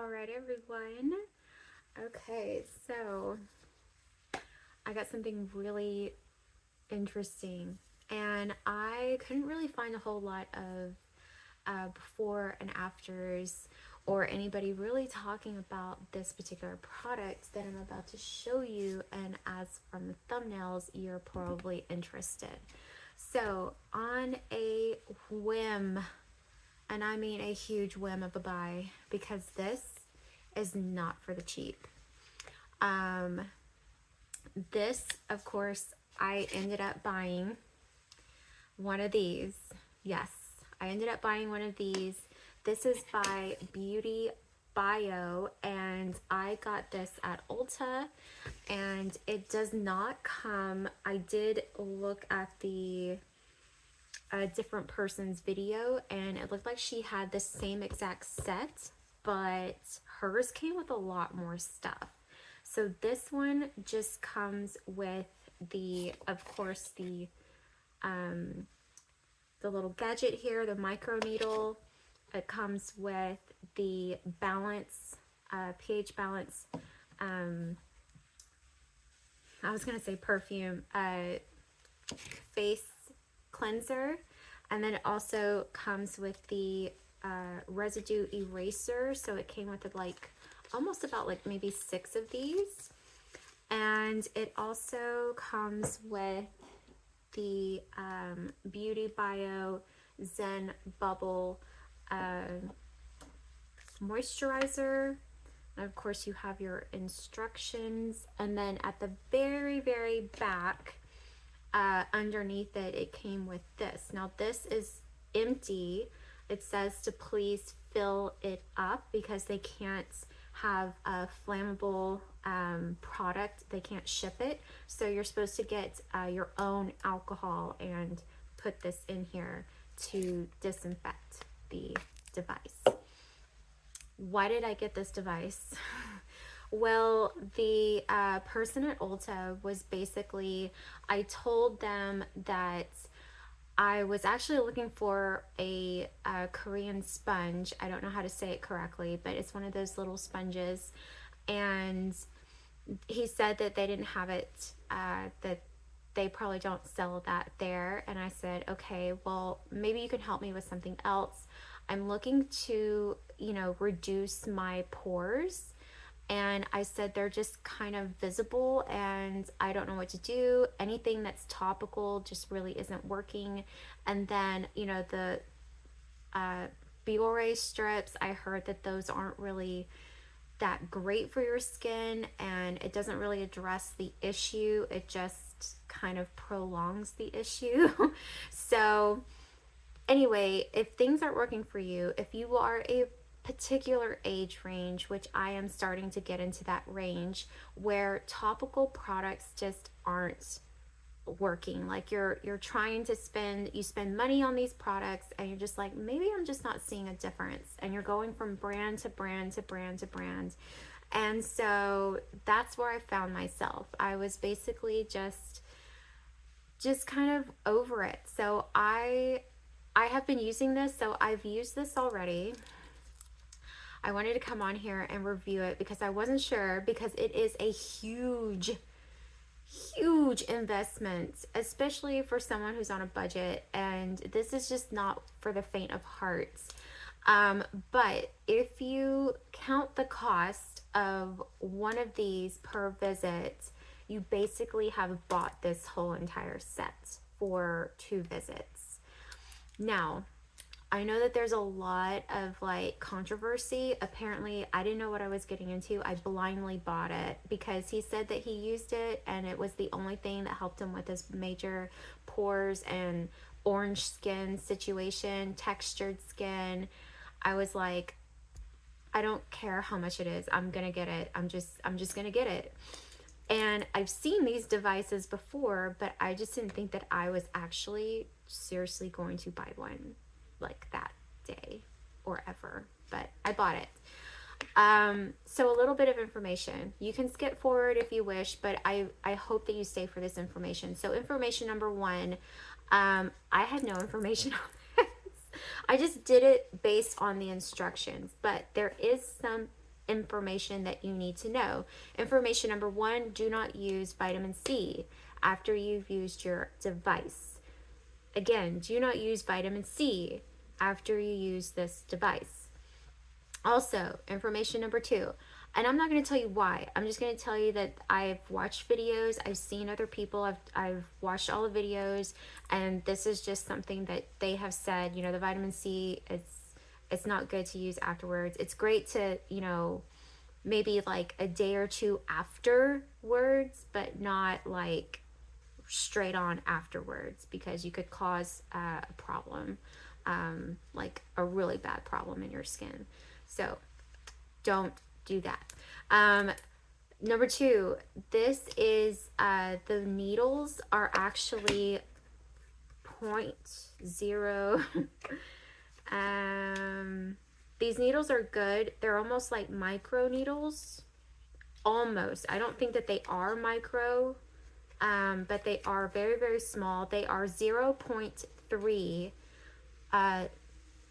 All right, everyone. Okay, so I got something really interesting, and I couldn't really find a whole lot of before and afters or anybody really talking about this particular product that I'm about to show you. And as from the thumbnails, you're probably interested. So, on a whim, and I mean a huge whim of a buy, because this is not for the cheap. Um, this, of course, I ended up buying one of these. Yes, I ended up buying one of these. This is by Beauty Bio, and I got this at Ulta, and it does not come. I did look at the a different person's video, and it looked like she had the same exact set, but hers came with a lot more stuff. So this one just comes with the, of course, the little gadget here, the micro needle. It comes with the balance, pH balance. I was gonna say perfume, face cleanser, and then it also comes with the residue eraser. So it came with like almost about like maybe 6 of these, and it also comes with the Beauty Bio Zen Bubble moisturizer. And of course you have your instructions, and then at the very back, underneath it, it came with this. Now this is empty. It says to please fill it up because they can't have a flammable product. They can't ship it. So you're supposed to get your own alcohol and put this in here to disinfect the device. Why did I get this device? Well, the person at Ulta was basically, I told them that I was actually looking for a Korean sponge. I don't know how to say it correctly, but it's one of those little sponges. And he said that they didn't have it, that they probably don't sell that there. And I said, okay, well, maybe you can help me with something else. I'm looking to, reduce my pores. And I said they're just kind of visible and I don't know what to do. Anything that's topical just really isn't working. And then, the Biore strips, I heard that those aren't really that great for your skin, and it doesn't really address the issue. It just kind of prolongs the issue. So anyway, if things aren't working for you, if you are a particular age range, which I am starting to get into that range, where topical products just aren't working, like you're trying to spend money on these products and you're just like, maybe I'm just not seeing a difference, and you're going from brand to brand to brand to brand. And so that's where I found myself. I was basically just kind of over it. So I have been using this. So I've used this already. I wanted to come on here and review it because I wasn't sure, because it is a huge investment, especially for someone who's on a budget, and this is just not for the faint of heart. But if you count the cost of one of these per visit, you basically have bought this whole entire set for 2 visits. Now, I know that there's a lot of like controversy. Apparently, I didn't know what I was getting into. I blindly bought it because he said that he used it and it was the only thing that helped him with his major pores and orange skin situation, textured skin. I was like, I don't care how much it is. I'm gonna get it. I'm just gonna get it. And I've seen these devices before, but I just didn't think that I was actually seriously going to buy one like that day or ever, but I bought it. So a little bit of information. You can skip forward if you wish, but I hope that you stay for this information. So information number 1, I had no information on this. I just did it based on the instructions, but there is some information that you need to know. Information number 1, do not use vitamin C after you've used your device. Again, do not use vitamin C after you use this device. Also, information number 2, and I'm not going to tell you why. I'm just going to tell you that I've watched videos, I've seen other people, I've watched all the videos, and this is just something that they have said, you know, the vitamin C, it's not good to use afterwards. It's great to, you know, maybe like a day or two afterwards, but not like straight on afterwards, because you could cause a problem, like a really bad problem in your skin. So don't do that. Number 2, this is the needles are actually 0.0. These needles are good. They're almost like micro needles. Almost. I don't think that they are micro, but they are very, very small. They are 0.3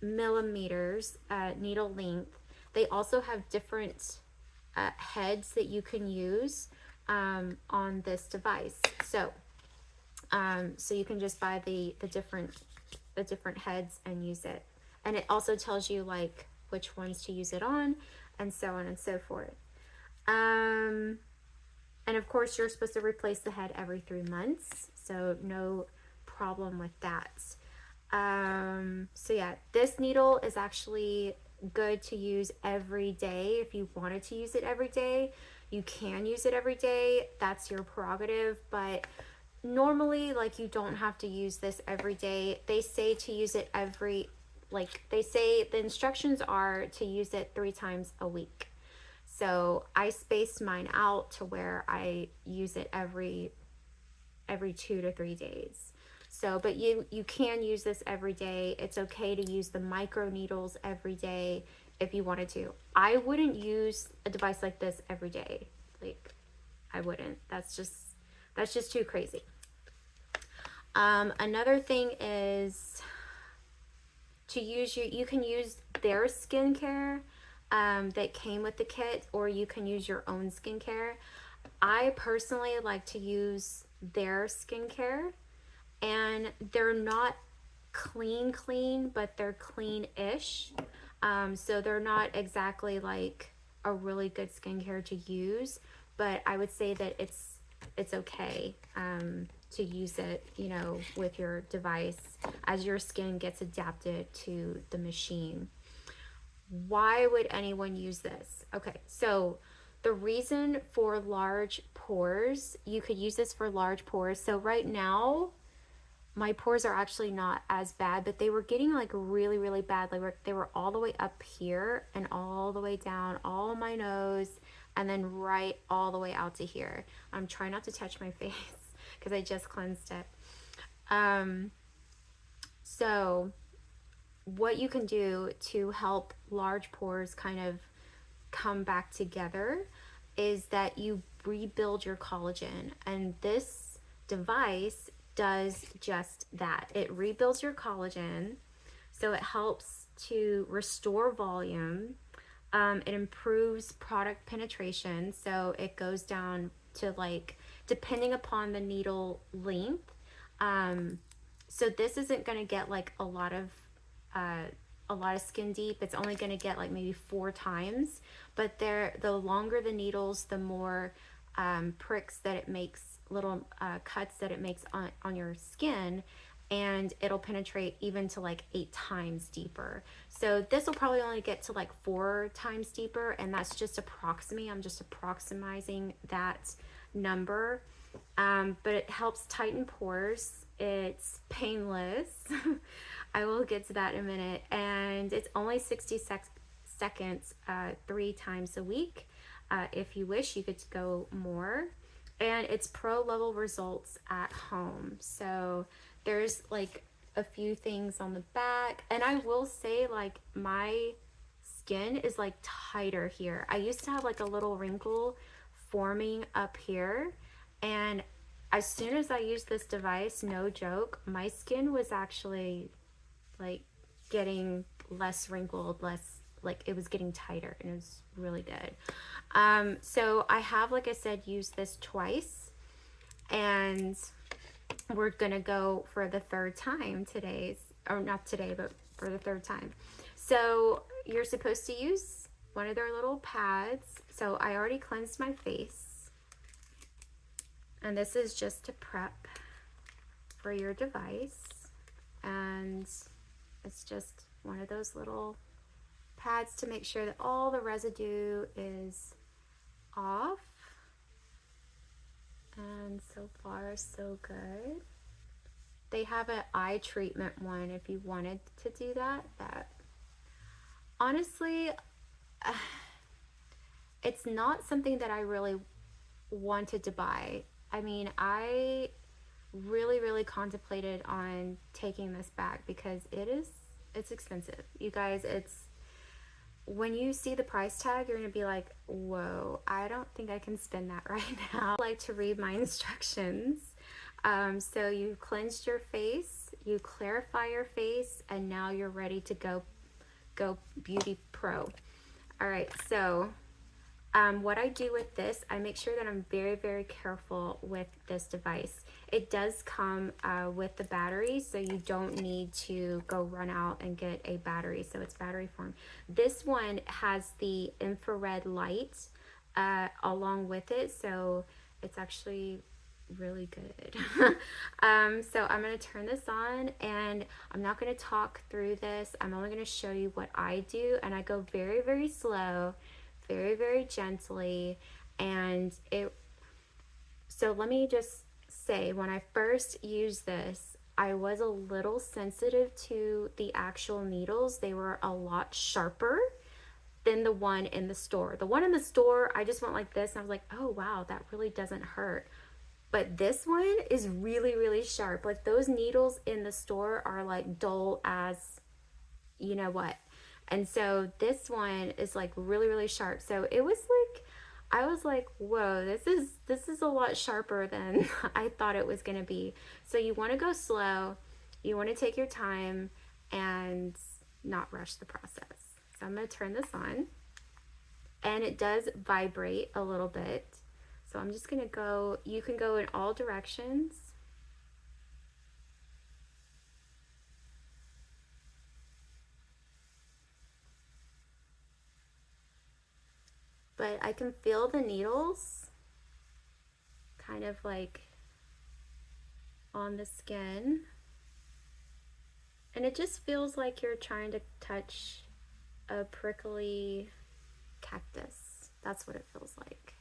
millimeters needle length. They also have different heads that you can use on this device. So you can just buy the different heads and use it. And it also tells you like which ones to use it on, and so on and so forth. And of course, you're supposed to replace the head every 3 months, so no problem with that. So yeah, this needle is actually good to use every day. If you wanted to use it every day, you can use it every day. That's your prerogative, but normally, like, you don't have to use this every day. They say to use it they say the instructions are to use it 3 times a week. So I spaced mine out to where I use it every 2 to 3 days. So, but you can use this every day. It's okay to use the micro needles every day if you wanted to. I wouldn't use a device like this every day. Like, I wouldn't. That's just too crazy. Another thing is to use you can use their skincare that came with the kit, or you can use your own skincare. I personally like to use their skincare, and they're not clean, but they're clean-ish. So they're not exactly like a really good skincare to use, but I would say that it's okay to use it, you know, with your device as your skin gets adapted to the machine. Why would anyone use this? Okay, so the reason for large pores, you could use this for large pores. So right now, my pores are actually not as bad, but they were getting like really, really bad. They were all the way up here and all the way down, all my nose, and then right all the way out to here. I'm trying not to touch my face because I just cleansed it. So what you can do to help large pores kind of come back together is that you rebuild your collagen, and this device does just that. It rebuilds your collagen, so it helps to restore volume. It improves product penetration, so it goes down to, like, depending upon the needle length. So this isn't going to get like a lot of skin deep. It's only going to get like maybe 4 times, but the longer the needles, the more pricks that it makes, little cuts that it makes on your skin, and it'll penetrate even to like 8 times deeper. So this will probably only get to like 4 times deeper, and that's just approximately, I'm just approximating that number. But it helps tighten pores. It's painless. I will get to that in a minute. And it's only 60 seconds 3 times a week. If you wish, you could go more. And it's pro level results at home. So there's like a few things on the back. And I will say, like, my skin is like tighter here. I used to have like a little wrinkle forming up here, and as soon as I used this device, no joke, my skin was actually like getting less wrinkled, like it was getting tighter, and it was really good. So I have, like I said, used this twice, and we're gonna go for the third time today's, or not today, but for the third time. So you're supposed to use one of their little pads. So I already cleansed my face, and this is just to prep for your device. And it's just one of those little pads to make sure that all the residue is off. And so far, so good. They have an eye treatment one if you wanted to do that. That honestly, it's not something that I really wanted to buy. I mean, I really contemplated on taking this back because it's expensive. You guys, it's when you see the price tag, you're gonna be like, whoa, I don't think I can spend that right now. I like to read my instructions. So you cleansed your face, you clarify your face, and now you're ready to go beauty pro. All right, so what I do with this, I make sure that I'm very careful with this device. It does come with the battery, so you don't need to go run out and get a battery, so it's battery form. This one has the infrared light along with it, so it's actually really good. So I'm going to turn this on, and I'm not going to talk through this. I'm only going to show you what I do, and I go very slow, very gently. And so let me just say, when I first used this, I was a little sensitive to the actual needles. They were a lot sharper than the one in the store. The one in the store, I just went like this, and I was like, oh wow, that really doesn't hurt. But this one is really sharp. Like those needles in the store are like dull as you know what. And so this one is like really sharp. So it was like, I was like, whoa, this is a lot sharper than I thought it was gonna be. So you wanna go slow, you wanna take your time and not rush the process. So I'm gonna turn this on, and it does vibrate a little bit. So I'm just gonna go, you can go in all directions. But I can feel the needles kind of like on the skin. And it just feels like you're trying to touch a prickly cactus. That's what it feels like.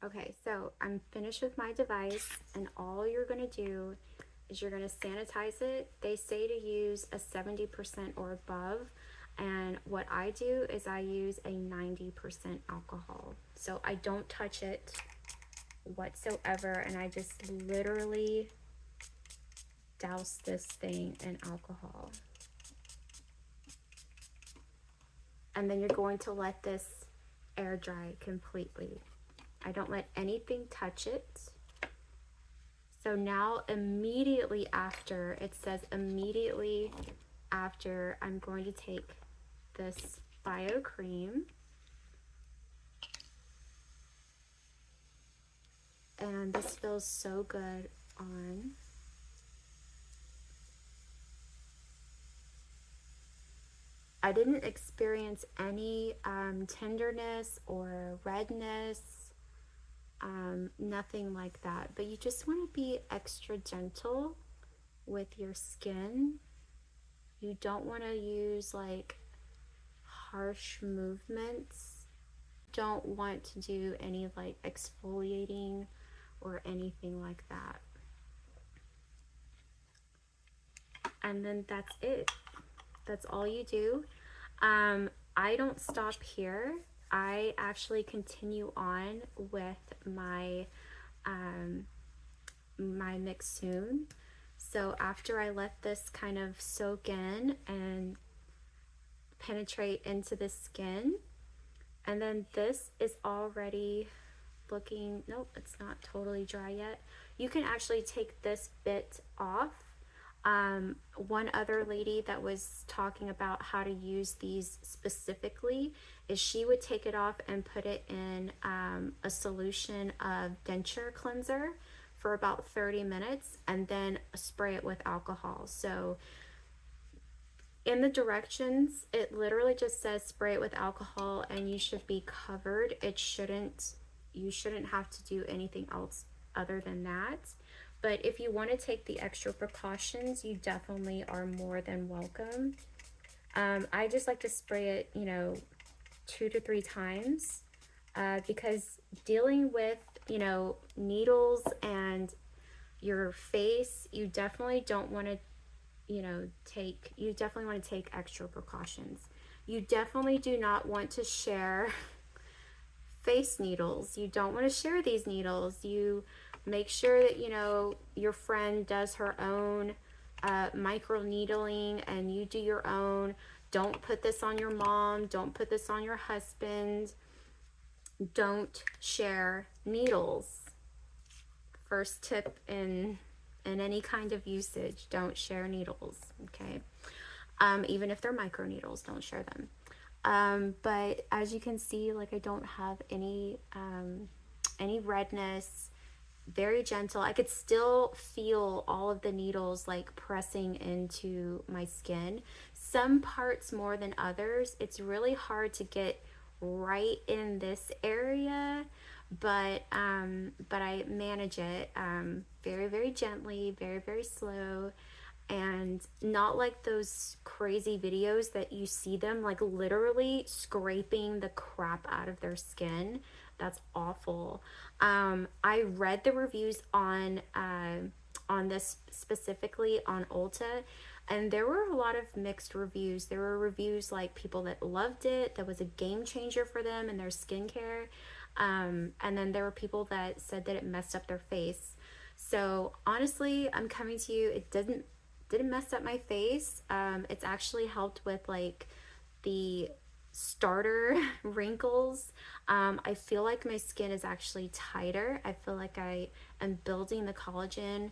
Okay, so I'm finished with my device, and all you're gonna do is you're gonna sanitize it. They say to use a 70% or above, and what I do is I use a 90% alcohol. So I don't touch it whatsoever, and I just literally douse this thing in alcohol. And then you're going to let this air dry completely. I don't let anything touch it. So now immediately after, it says immediately after, I'm going to take this bio cream, and this feels so good on. I didn't experience any tenderness or redness, nothing like that. But you just want to be extra gentle with your skin. You don't want to use like harsh movements. Don't want to do any like exfoliating or anything like that. And then that's it. That's all you do. I don't stop here. I actually continue on with my my mix soon. So after I let this kind of soak in and penetrate into the skin, and then this is already looking, nope, it's not totally dry yet. You can actually take this bit off One other lady that was talking about how to use these specifically is she would take it off and put it in a solution of denture cleanser for about 30 minutes and then spray it with alcohol. So in the directions, it literally just says spray it with alcohol and you should be covered. You shouldn't have to do anything else other than that. But if you want to take the extra precautions, you definitely are more than welcome. I just like to spray it, 2 to 3 times because dealing with, needles and your face, you definitely don't want to you definitely want to take extra precautions. You definitely do not want to share face needles. You don't want to share these needles. You make sure that, your friend does her own micro needling and you do your own. Don't put this on your mom. Don't put this on your husband. Don't share needles. First tip in any kind of usage, don't share needles, okay? Even if they're micro needles, don't share them. But as you can see, like I don't have any redness, very gentle. I could still feel all of the needles like pressing into my skin. Some parts more than others. It's really hard to get right in this area, but I manage it very, very gently, very, very slow, and not like those crazy videos that you see them like literally scraping the crap out of their skin. That's awful. I read the reviews on this specifically on Ulta, and there were a lot of mixed reviews. There were reviews like people that loved it, that was a game changer for them and their skincare. And then there were people that said that it messed up their face. So honestly, I'm coming to you. It didn't mess up my face. It's actually helped with like the starter wrinkles. I feel like my skin is actually tighter. I feel like I am building the collagen,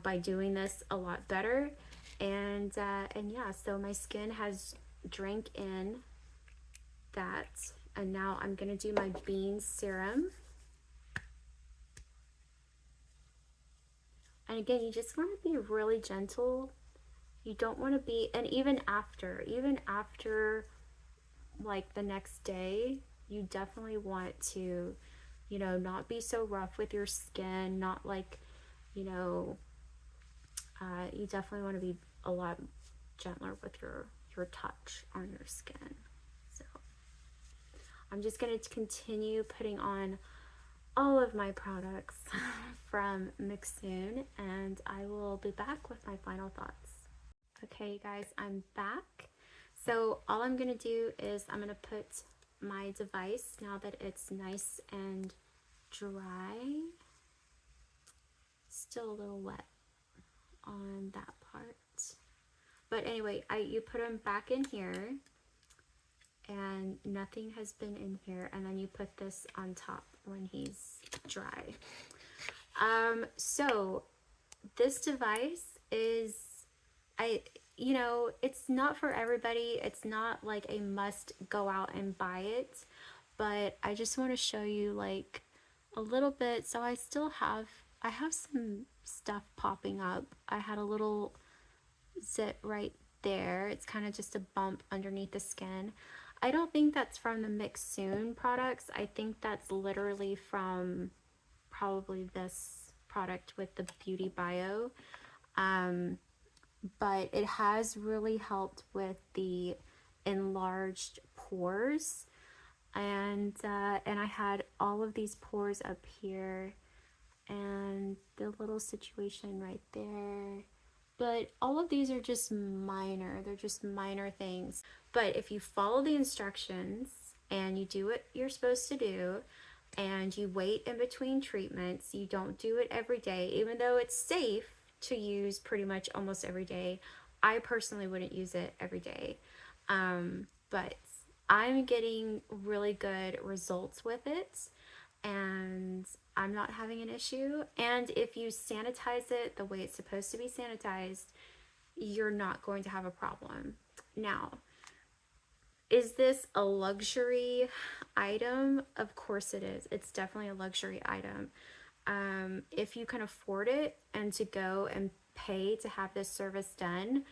by doing this a lot better. And yeah, so my skin has drank in that. And now I'm gonna do my bean serum. And again, you just want to be really gentle. You don't want to be, and even after like the next day, you definitely want to, not be so rough with your skin, not like, you definitely want to be a lot gentler with your touch on your skin. So I'm just going to continue putting on all of my products from Mixsoon, and I will be back with my final thoughts. Okay, guys, I'm back. So all I'm going to do is I'm going to put my device, now that it's nice and dry, still a little wet on that part. But anyway, you put them back in here and nothing has been in here, and then you put this on top when he's dry. So this device is, it's not for everybody. It's not like a must go out and buy it, but I just want to show you like a little bit. So I have some stuff popping up. I had a little zit right there. It's kind of just a bump underneath the skin. I don't think that's from the Mixsoon products. I think that's literally from probably this product with the Beauty Bio. But it has really helped with the enlarged pores. And I had all of these pores up here and the little situation right there. But all of these are just minor. They're just minor things. But if you follow the instructions and you do what you're supposed to do and you wait in between treatments, you don't do it every day, even though it's safe to use pretty much almost every day. I personally wouldn't use it every day. But I'm getting really good results with it. And I'm not having an issue. And if you sanitize it the way it's supposed to be sanitized, you're not going to have a problem. Now, is this a luxury item? Of course it is. It's definitely a luxury item. If you can afford it and to go and pay to have this service done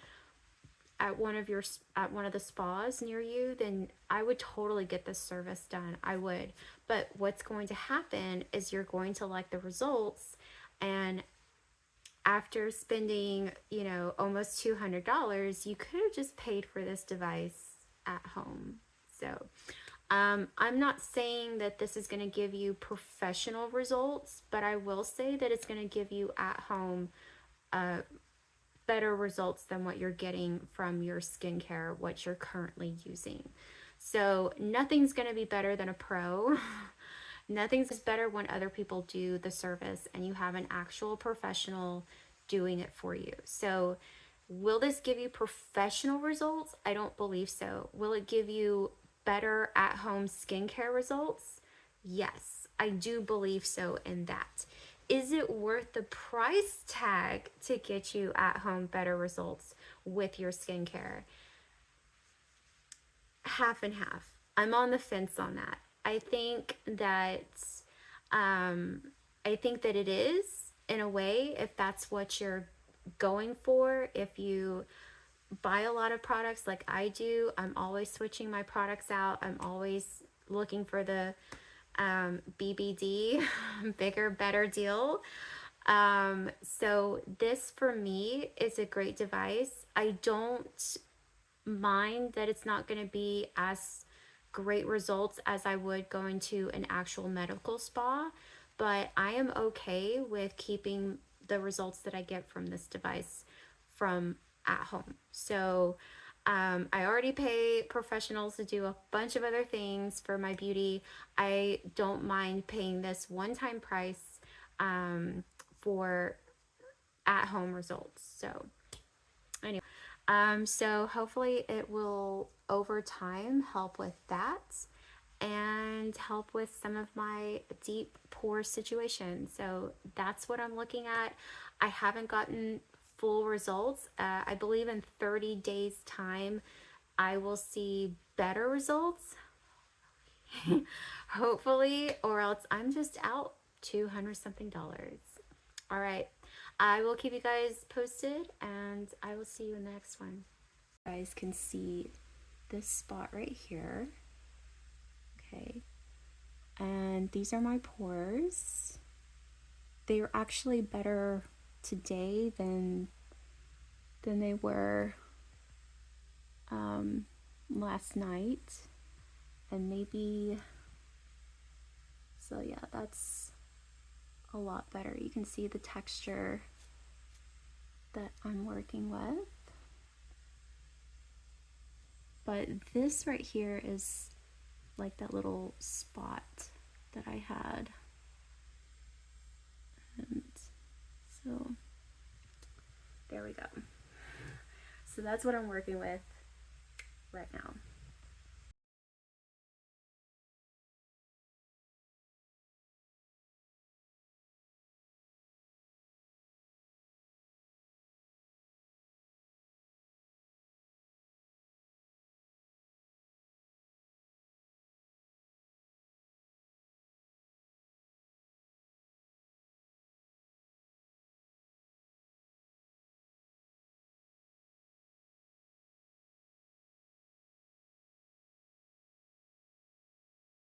at one of the spas near you, then I would totally get this service done. I would. But what's going to happen is you're going to like the results, and after spending, almost $200, you could have just paid for this device at home. So, I'm not saying that this is going to give you professional results, but I will say that it's going to give you at home better results than what you're getting from your skincare, what you're currently using. So nothing's going to be better than a pro. Nothing's better when other people do the service and you have an actual professional doing it for you. So will this give you professional results? I don't believe so. Will it give you better at-home skincare results? Yes, I do believe so in that. Is it worth the price tag to get you at-home better results with your skincare? Half and half. I'm on the fence on that. I think that it is, in a way, if that's what you're going for. If you buy a lot of products like I do, I'm always switching my products out. I'm always looking for the BBD, bigger, better deal. So this for me is a great device. I don't mind that it's not going to be as great results as I would going to an actual medical spa, but I am okay with keeping the results that I get from this device from at home. So I already pay professionals to do a bunch of other things for my beauty. I don't mind paying this one-time price for at-home results. So anyway, so hopefully it will over time help with that and help with some of my deep pore situation. So that's what I'm looking at. I haven't gotten full results. I believe in 30 days time I will see better results. Hopefully, or else I'm just out $200 something. All right, I will keep you guys posted and I will see you in the next one. You guys can see this spot right here. Okay, and these are my pores. They are actually better today than they were last night, and maybe, so yeah, that's a lot better. You can see the texture that I'm working with. But this right here is like that little spot that I had. And so there we go. So that's what I'm working with right now.